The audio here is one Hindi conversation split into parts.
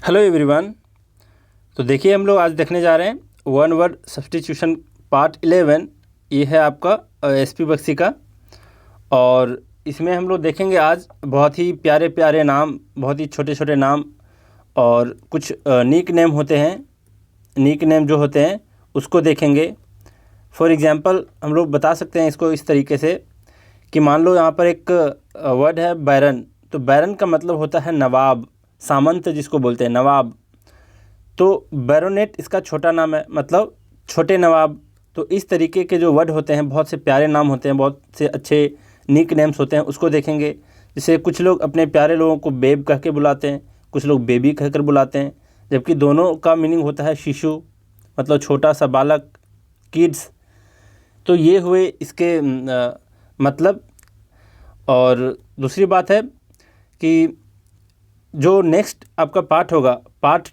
Hello everyone. तो देखिए हम लोग आज देखने जा रहे हैं वन वर्ड सब्स्टिट्यूशन पार्ट 11। ये है आपका एसपी बख्शी का। और इसमें हम लोग देखेंगे आज बहुत ही प्यारे प्यारे नाम, बहुत ही छोटे छोटे नाम और कुछ निक नेम होते हैं। निक नेम जो होते हैं उसको देखेंगे। फॉर एग्जांपल हम लोग बता सकते हैं इसको इस तरीके से कि मान लो यहाँ पर एक वर्ड है बैरन। तो बैरन का मतलब होता है नवाब, सामंत जिसको बोलते हैं नवाब। तो बैरोनेट इसका छोटा नाम है, मतलब छोटे नवाब। तो इस तरीके के जो वर्ड होते हैं, बहुत से प्यारे नाम होते हैं, बहुत से अच्छे निक नेम्स होते हैं, उसको देखेंगे। जैसे कुछ लोग अपने प्यारे लोगों को बेब कह के बुलाते हैं, कुछ लोग बेबी कहकर बुलाते हैं, जबकि दोनों का मीनिंग होता है शिशु, मतलब छोटा सा बालक, किड्स। तो ये हुए इसके मतलब। और दूसरी बात है कि जो नेक्स्ट आपका पार्ट होगा, पार्ट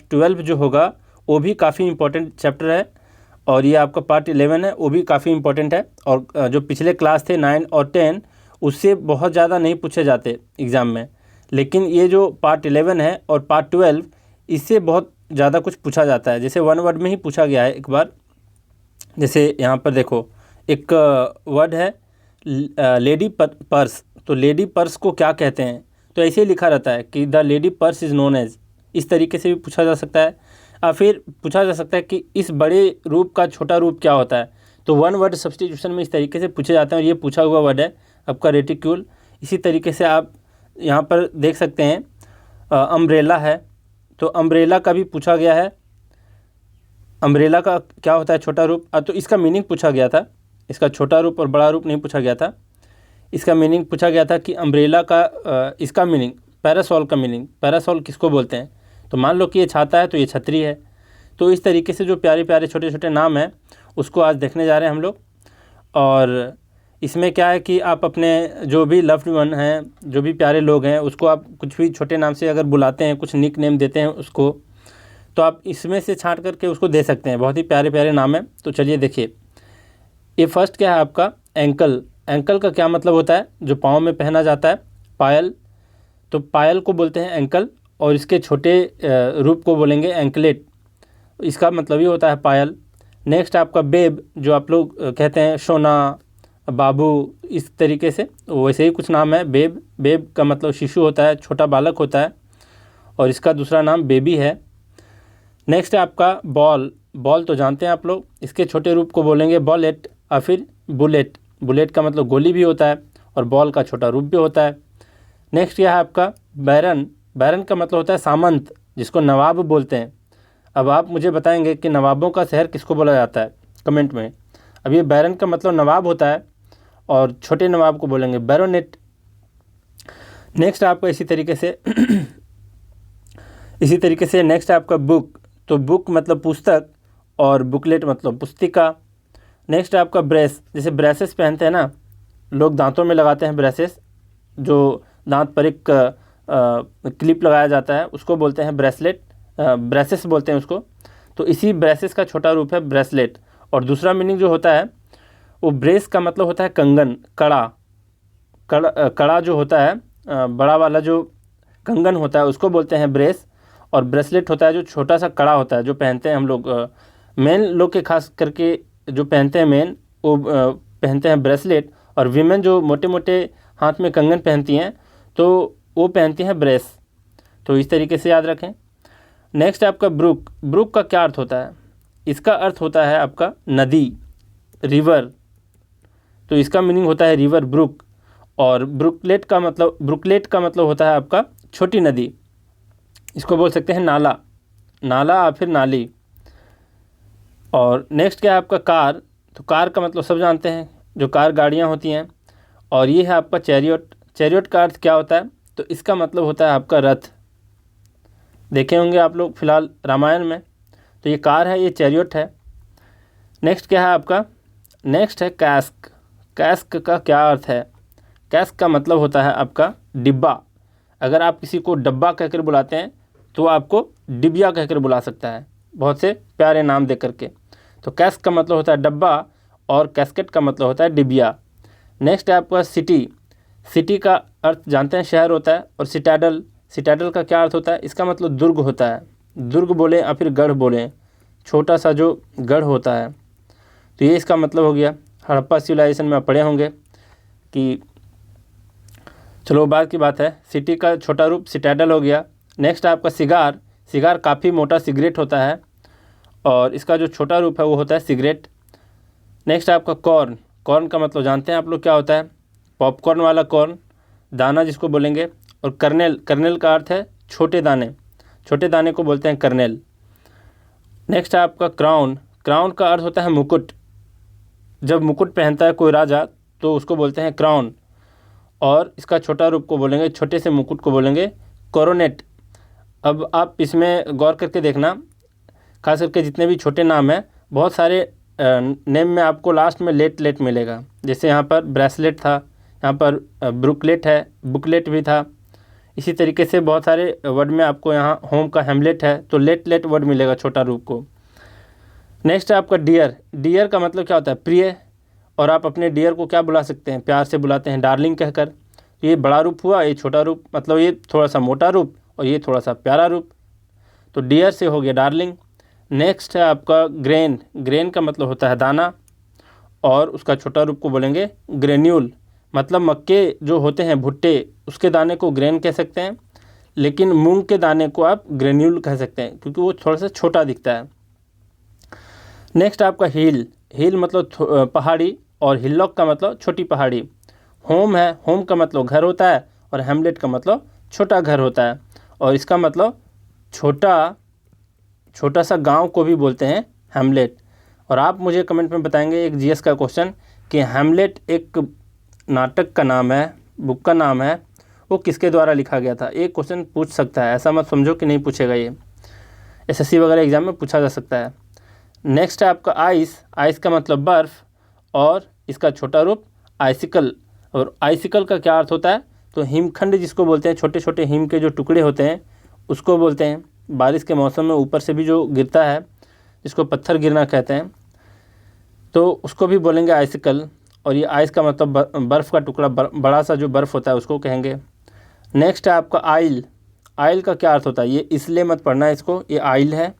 12 जो होगा वो भी काफ़ी इम्पोर्टेंट चैप्टर है। और ये आपका पार्ट 11 है, वो भी काफ़ी इम्पोर्टेंट है। और जो पिछले क्लास थे 9 और 10, उससे बहुत ज़्यादा नहीं पूछे जाते एग्ज़ाम में। लेकिन ये जो पार्ट 11 है और पार्ट 12, इससे बहुत ज़्यादा कुछ पूछा जाता है। जैसे वन वर्ड में ही पूछा गया है एक बार। जैसे यहाँ पर देखो एक वर्ड है लेडी पर्स। तो लेडी पर्स को क्या कहते हैं? तो ऐसे ही लिखा रहता है कि the lady purse is known as. इस तरीके से भी पूछा जा सकता है। या फिर पूछा जा सकता है कि इस बड़े रूप का छोटा रूप क्या होता है। तो वन वर्ड सब्स्टिट्यूशन में इस तरीके से पूछे जाते हैं। और ये पूछा हुआ वर्ड है आपका रेटिक्यूल। इसी तरीके से आप यहाँ पर देख सकते हैं अम्ब्रेला है। तो अम्ब्रेला का भी पूछा गया है। अम्ब्रेला का क्या होता है? छोटा रूप। तो इसका मीनिंग पूछा गया था। इसका छोटा रूप और बड़ा रूप नहीं पूछा गया था। इसका मीनिंग पूछा गया था कि अम्ब्रेला का इसका मीनिंग, पैरासॉल का मीनिंग, पैरासॉल किसको बोलते हैं? तो मान लो कि ये छाता है तो ये छतरी है। तो इस तरीके से जो प्यारे प्यारे छोटे छोटे नाम हैं उसको आज देखने जा रहे हैं हम लोग। और इसमें क्या है कि आप अपने जो भी लव्ड वन हैं, जो भी प्यारे लोग हैं, उसको आप कुछ भी छोटे नाम से अगर बुलाते हैं, कुछ निक नेम देते हैं उसको, तो आप इसमें से छांट करके उसको दे सकते हैं। बहुत ही प्यारे प्यारे नाम हैं। तो चलिए देखिए, ये फर्स्ट क्या है आपका? एंकल। एंकल का क्या मतलब होता है? जो पाँव में पहना जाता है, पायल। तो पायल को बोलते हैं एंकल। और इसके छोटे रूप को बोलेंगे एंकलेट। इसका मतलब ही होता है पायल। नेक्स्ट आपका बेब, जो आप लोग कहते हैं सोना, बाबू, इस तरीके से वैसे ही कुछ नाम है बेब। बेब का मतलब शिशु होता है, छोटा बालक होता है। और इसका दूसरा नाम बेबी है। नेक्स्ट है आपका बॉल। बॉल तो जानते हैं आप लोग, इसके छोटे रूप को बोलेंगे बॉलेट या फिर बुलेट। बुलेट का मतलब गोली भी होता है और बॉल का छोटा रूप भी होता है। नेक्स्ट यह है आपका बैरन। बैरन का मतलब होता है सामंत, जिसको नवाब बोलते हैं। अब आप मुझे बताएंगे कि नवाबों का शहर किसको बोला जाता है, कमेंट में। अब ये बैरन का मतलब नवाब होता है और छोटे नवाब को बोलेंगे बैरोनेट। नेक्स्ट आपका इसी तरीके से नेक्स्ट है आपका बुक। तो बुक मतलब पुस्तक और बुकलेट मतलब पुस्तिका। नेक्स्ट है आपका ब्रेस। जैसे ब्रेसेस पहनते हैं ना लोग, दांतों में लगाते हैं ब्रेसेस, जो दांत पर एक क्लिप लगाया जाता है, उसको बोलते हैं ब्रेसलेट, ब्रेसेस बोलते हैं उसको। तो इसी ब्रेसेस का छोटा रूप है ब्रेसलेट। और दूसरा मीनिंग जो होता है वो ब्रेस का मतलब होता है कंगन, कड़ा। कड़ा जो होता है बड़ा वाला जो कंगन होता है उसको बोलते हैं ब्रेस। और ब्रेसलेट होता है जो छोटा सा कड़ा होता है, जो पहनते हैं हम लोग, मेन लोग के खास करके जो पहनते हैं मेन, वो पहनते हैं ब्रेसलेट। और वीमेन जो मोटे मोटे हाथ में कंगन पहनती हैं तो वो पहनती हैं ब्रेस। तो इस तरीके से याद रखें। नेक्स्ट आपका ब्रुक। ब्रुक का क्या अर्थ होता है? इसका अर्थ होता है आपका नदी, रिवर। तो इसका मीनिंग होता है रिवर, ब्रुक। और ब्रुकलेट का मतलब होता है आपका छोटी नदी। इसको बोल सकते हैं नाला, नाला या फिर नाली। और नेक्स्ट क्या है आपका कार। तो कार का मतलब सब जानते हैं, जो कार गाड़ियाँ होती हैं। और ये है आपका चैरियट। चैरियट का अर्थ क्या होता है? तो इसका मतलब होता है आपका रथ। देखे होंगे आप लोग फिलहाल रामायण में। तो ये कार है, ये चैरियट है। नेक्स्ट क्या है आपका? नेक्स्ट है कैस्क। कैस्क का क्या अर्थ है? कैस्क का मतलब होता है आपका डिब्बा। अगर आप किसी को डब्बा कहकर बुलाते हैं तो आपको डिबिया कहकर बुला सकता है, बहुत से प्यारे नाम दे करके। तो कैस्क का मतलब होता है डब्बा और कैस्केट का मतलब होता है डिबिया। नेक्स्ट है आपका सिटी। सिटी का अर्थ जानते हैं शहर होता है। और सिटाडल, सिटाडल का क्या अर्थ होता है? इसका मतलब दुर्ग होता है। दुर्ग बोलें या फिर गढ़ बोलें, छोटा सा जो गढ़ होता है, तो ये इसका मतलब हो गया। हड़प्पा सिविलाइजेशन में आप पढ़े होंगे कि, चलो बाद की बात है। सिटी का छोटा रूप सिटाडल हो गया। नेक्स्ट आपका सिगार। सिगार काफ़ी मोटा सिगरेट होता है और इसका जो छोटा रूप है वो होता है सिगरेट। नेक्स्ट आपका कॉर्न। कॉर्न का मतलब जानते हैं आप लोग क्या होता है? पॉपकॉर्न वाला कॉर्न, दाना जिसको बोलेंगे। और कर्नेल। कर्नेल का अर्थ है छोटे दाने। छोटे दाने को बोलते हैं कर्नेल। नेक्स्ट है आपका क्राउन। क्राउन का अर्थ होता है मुकुट। जब मुकुट पहनता है कोई राजा तो उसको बोलते हैं क्राउन। और इसका छोटा रूप को बोलेंगे, छोटे से मुकुट को बोलेंगे कोरोनेट। अब आप इसमें गौर करके देखना, खास करके जितने भी छोटे नाम हैं, बहुत सारे नेम में आपको लास्ट में लेट लेट मिलेगा। जैसे यहाँ पर ब्रेसलेट था, यहाँ पर ब्रुकलेट है, बुकलेट भी था। इसी तरीके से बहुत सारे वर्ड में आपको यहाँ होम का हेमलेट है, तो लेट लेट वर्ड मिलेगा छोटा रूप को। नेक्स्ट है आपका डियर। डियर का मतलब क्या होता है? प्रिय। और आप अपने डियर को क्या बुला सकते हैं? प्यार से बुलाते हैं डार्लिंग कहकर। ये बड़ा रूप हुआ, ये छोटा रूप, मतलब ये थोड़ा सा मोटा रूप और ये थोड़ा सा प्यारा रूप। तो डियर से हो गया डार्लिंग। नेक्स्ट है आपका ग्रेन। ग्रेन का मतलब होता है दाना और उसका छोटा रूप को बोलेंगे ग्रेन्यूल। मतलब मक्के जो होते हैं भुट्टे, उसके दाने को ग्रेन कह सकते हैं, लेकिन मूंग के दाने को आप ग्रेन्यूल कह सकते हैं क्योंकि वो थोड़ा सा छोटा दिखता है। नेक्स्ट आपका हिल। हिल मतलब पहाड़ी और हिलॉक का मतलब छोटी पहाड़ी। होम है, होम का मतलब घर होता है और हेमलेट का मतलब छोटा घर होता है और इसका मतलब छोटा सा गांव को भी बोलते हैं हेमलेट। और आप मुझे कमेंट में बताएंगे एक जीएस का क्वेश्चन कि हेमलेट एक नाटक का नाम है, बुक का नाम है, वो किसके द्वारा लिखा गया था? एक क्वेश्चन पूछ सकता है, ऐसा मत समझो कि नहीं पूछेगा। ये एसएससी वगैरह एग्जाम में पूछा जा सकता है। नेक्स्ट है आपका आइस। आइस का मतलब बर्फ़ और इसका छोटा रूप आइसिकल। और आइसिकल का क्या अर्थ होता है? तो हिमखंड जिसको बोलते हैं, छोटे छोटे हिम के जो टुकड़े होते हैं उसको बोलते हैं। बारिश के मौसम में ऊपर से भी जो गिरता है, जिसको पत्थर गिरना कहते हैं, तो उसको भी बोलेंगे आइसिकल। और ये आइस का मतलब बर्फ़ का टुकड़ा, बड़ा सा जो बर्फ़ होता है उसको कहेंगे। नेक्स्ट है आपका आइल। आइल का क्या अर्थ होता है? ये इसलिए मत पढ़ना इसको, ये आइल है।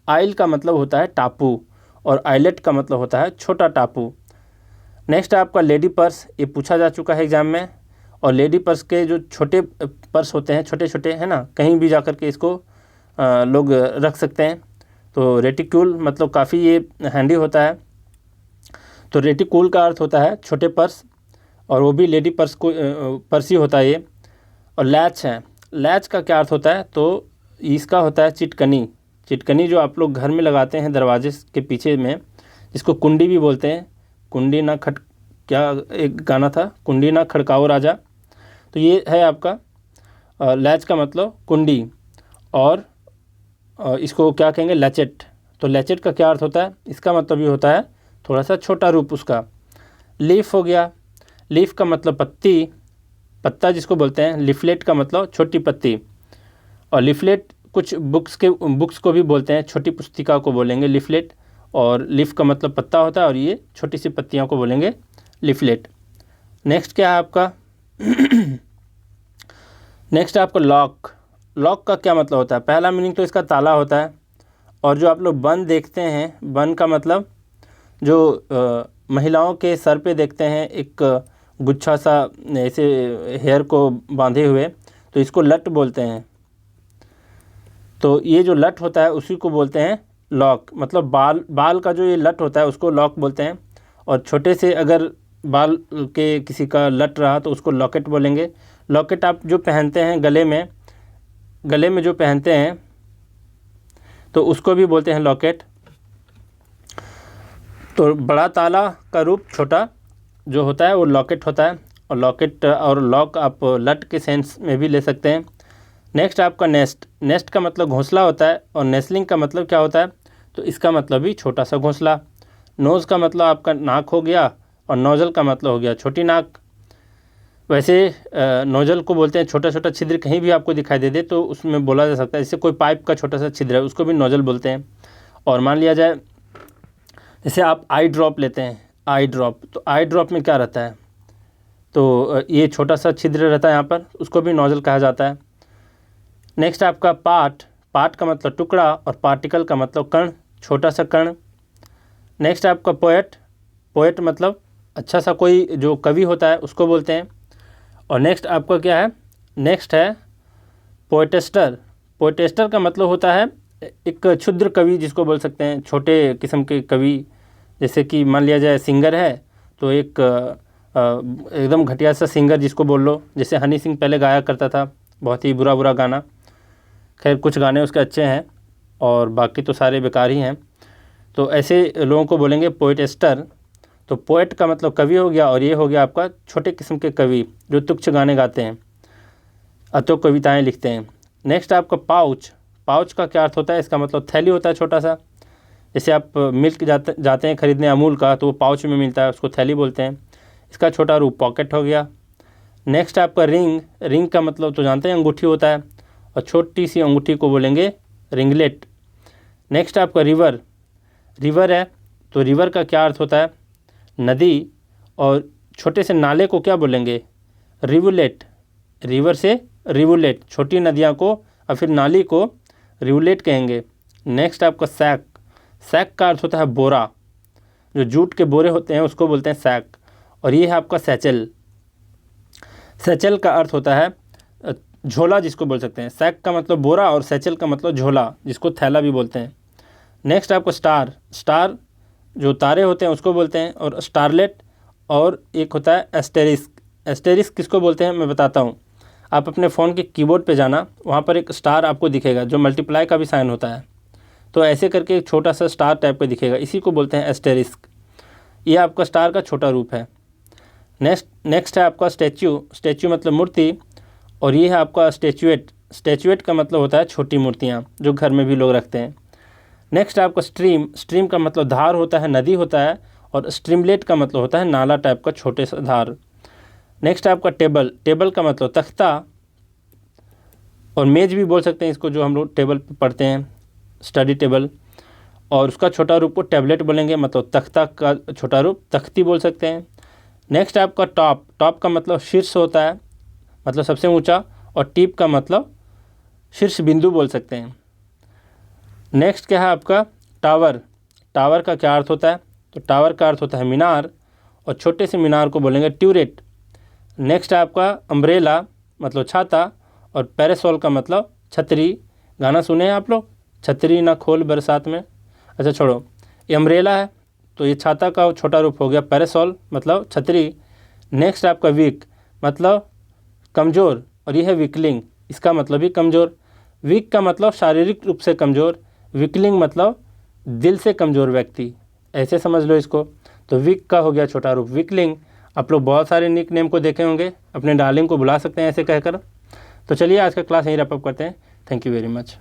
आइल का मतलब होता है टापू और आइलेट का मतलब होता है छोटा टापू। नेक्स्ट है आपका लेडी पर्स। ये पूछा जा चुका है एग्जाम में। और लेडी पर्स के जो छोटे पर्स होते हैं, छोटे छोटे है ना, कहीं भी जाकर के इसको लोग रख सकते हैं। तो रेटिक्यूल मतलब काफ़ी ये हैंडी होता है। तो रेटिक्यूल का अर्थ होता है छोटे पर्स और वो भी लेडी पर्स को पर्स ही होता है ये। और लैच है। लैच का क्या अर्थ होता है? तो इसका होता है चिटकनी। चिटकनी जो आप लोग घर में लगाते हैं दरवाजे के पीछे में, जिसको कुंडी भी बोलते हैं। कुंडी ना खट क्या एक गाना था, कुंडी ना खड़काओ राजा। तो ये है आपका लैच का मतलब कुंडी। और इसको क्या कहेंगे? लैचेट। तो लैचेट का क्या अर्थ होता है? इसका मतलब ये होता है थोड़ा सा छोटा रूप उसका। लीफ हो गया। लीफ का मतलब पत्ती, पत्ता जिसको बोलते हैं। लिफलेट का मतलब छोटी पत्ती। और लिफलेट कुछ बुक्स को भी बोलते हैं, छोटी पुस्तिका को बोलेंगे लिफलेट। और लीफ का मतलब पत्ता होता है और ये छोटी सी पत्तियों को बोलेंगे लिफलेट। नेक्स्ट क्या है आपका? नेक्स्ट है आपका लॉक। लॉक का क्या मतलब होता है? पहला मीनिंग तो इसका ताला होता है। और जो आप लोग बन देखते हैं, बन का मतलब जो महिलाओं के सर पे देखते हैं एक गुच्छा सा ऐसे हेयर को बांधे हुए, तो इसको लट बोलते हैं। तो ये जो लट होता है उसी को बोलते हैं लॉक। मतलब बाल का जो ये लट होता है उसको लॉक बोलते हैं। और छोटे से अगर बाल के किसी का लट रहा तो उसको लॉकेट बोलेंगे। लॉकेट आप जो पहनते हैं गले में जो पहनते हैं तो उसको भी बोलते हैं लॉकेट। तो बड़ा ताला का रूप छोटा जो होता है वो लॉकेट होता है। और लॉकेट और लॉक आप लट के सेंस में भी ले सकते हैं। नेक्स्ट आपका नेस्ट। नेस्ट का मतलब घोंसला होता है। और नेस्लिंग का मतलब क्या होता है? तो इसका मतलब भी छोटा सा घोंसला। नोज़ का मतलब आपका नाक हो गया और नोजल का मतलब हो गया छोटी नाक। वैसे नोजल को बोलते हैं छोटा छोटा छिद्र कहीं भी आपको दिखाई दे तो उसमें बोला जा सकता है। जैसे कोई पाइप का छोटा सा छिद्र है उसको भी नोजल बोलते हैं। और मान लिया जाए जैसे आप आई ड्रॉप लेते हैं, आई ड्रॉप, तो आई ड्रॉप में क्या रहता है? तो ये छोटा सा छिद्र रहता है यहाँ पर, उसको भी नोजल कहा जाता है। नेक्स्ट आपका पार्ट, पार्ट का मतलब टुकड़ा और पार्टिकल का मतलब कण, छोटा सा कण। नेक्स्ट आपका पोएट, पोएट मतलब अच्छा सा कोई जो कवि होता है उसको बोलते हैं। और नेक्स्ट आपका क्या है, नेक्स्ट है पोएटेस्टर। पोएटेस्टर का मतलब होता है एक क्षुद्र कवि जिसको बोल सकते हैं, छोटे किस्म के कवि। जैसे कि मान लिया जाए सिंगर है तो एक एकदम घटिया सा सिंगर जिसको बोल लो, जैसे हनी सिंह पहले गाया करता था, बहुत ही बुरा बुरा गाना। खैर कुछ गाने उसके अच्छे हैं और बाकी तो सारे बेकार ही हैं। तो ऐसे लोगों को बोलेंगे पोएटेस्टर। तो पोएट का मतलब कवि हो गया और ये हो गया आपका छोटे किस्म के कवि जो तुच्छ गाने गाते हैं, अतो कविताएं लिखते हैं। नेक्स्ट आपका पाउच, पाउच का क्या अर्थ होता है, इसका मतलब थैली होता है छोटा सा। जैसे आप मिल्क जाते हैं खरीदने अमूल का तो वो पाउच में मिलता है, उसको थैली बोलते हैं। इसका छोटा रूप पॉकेट हो गया। नेक्स्ट आपका रिंग, रिंग का मतलब तो जानते हैं अंगूठी होता है और छोटी सी अंगूठी को बोलेंगे रिंगलेट। नेक्स्ट आपका रिवर, रिवर है तो रिवर का क्या अर्थ होता है, नदी। और छोटे से नाले को क्या बोलेंगे, रिवुलेट। रिवर से रिवुलेट, छोटी नदियाँ को और फिर नाली को रिवुलेट कहेंगे। नेक्स्ट आपका सैक, सैक का अर्थ होता है बोरा, जो जूट के बोरे होते हैं उसको बोलते हैं सैक। और ये है आपका सैचल, सैचल का अर्थ होता है झोला जिसको बोल सकते हैं। सैक का मतलब बोरा और सैचल का मतलब झोला जिसको थैला भी बोलते हैं। नेक्स्ट आपको स्टार, स्टार जो तारे होते हैं उसको बोलते हैं, और स्टारलेट। और एक होता है एस्टेरिस्क, एस्टेरिस्क किसको बोलते हैं मैं बताता हूँ। आप अपने फ़ोन के कीबोर्ड पे जाना, वहाँ पर एक स्टार आपको दिखेगा जो मल्टीप्लाई का भी साइन होता है। तो ऐसे करके एक छोटा सा स्टार टाइप का दिखेगा, इसी को बोलते हैं एस्टेरिस्क। ये आपका स्टार का छोटा रूप है। नेक्स्ट है आपका स्टैच्यू, स्टैच्यू मतलब मूर्ति। और ये है आपका स्टैचुएट, स्टैचुएट का मतलब होता है छोटी मूर्तियाँ जो घर में भी लोग रखते हैं। नेक्स्ट है आपका स्ट्रीम, स्ट्रीम का मतलब धार होता है, नदी होता है। और स्ट्रीमलेट का मतलब होता है नाला टाइप का छोटे सा धार। नेक्स्ट है आपका टेबल, टेबल का मतलब तख्ता और मेज भी बोल सकते हैं इसको, जो हम लोग टेबल पर पढ़ते हैं, स्टडी टेबल। और उसका छोटा रूप को टैबलेट बोलेंगे, मतलब तख्ता का छोटा रूप तख्ती बोल सकते हैं। नेक्स्ट आपका टॉप, टॉप का मतलब शीर्ष होता है, मतलब सबसे ऊंचा। और टिप का मतलब शीर्ष बिंदु बोल सकते हैं। नेक्स्ट क्या है आपका टावर, टावर का क्या अर्थ होता है, तो टावर का अर्थ होता है मीनार और छोटे से मीनार को बोलेंगे ट्यूरेट। नेक्स्ट है आपका अम्ब्रेला मतलब छाता और पैरासोल का मतलब छतरी। गाना सुने हैं आप लोग, छतरी ना खोल बरसात में। अच्छा छोड़ो, ये अम्ब्रेला है तो ये छाता का छोटा रूप हो गया पैरासोल मतलब छतरी। नेक्स्ट आपका वीक मतलब कमज़ोर और ये है वीकलिंग, इसका मतलब भी कमज़ोर। वीक का मतलब शारीरिक रूप से कमज़ोर, वीकलिंग मतलब दिल से कमज़ोर व्यक्ति, ऐसे समझ लो इसको। तो वीक का हो गया छोटा रूप वीकलिंग। आप लोग बहुत सारे निक नेम को देखे होंगे, अपने डार्लिंग को बुला सकते हैं ऐसे कहकर। तो चलिए आज का क्लास यहीं रैप अप करते हैं। Thank you very much.